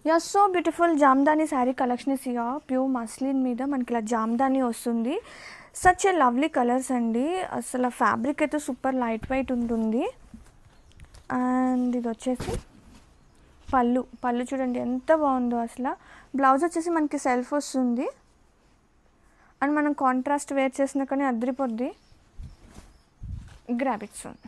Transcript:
Yeah so beautiful Jamdani sari collection is yeah pure muslin మీద మనకి ఇలా జామ్దాని వస్తుంది. సచ్ ఏ లవ్లీ కలర్స్ అండి. అసలు ఫ్యాబ్రిక్ అయితే సూపర్ లైట్ వెయిట్ ఉంటుంది. అండ్ ఇది వచ్చేసి పళ్ళు చూడండి ఎంత బాగుందో అసలు. బ్లౌజ్ వచ్చేసి మనకి సెల్ఫ్ వస్తుంది. అండ్ మనం కాంట్రాస్ట్ వేర్ చేసినా కానీ అదిరిపోద్ది. Grab it son.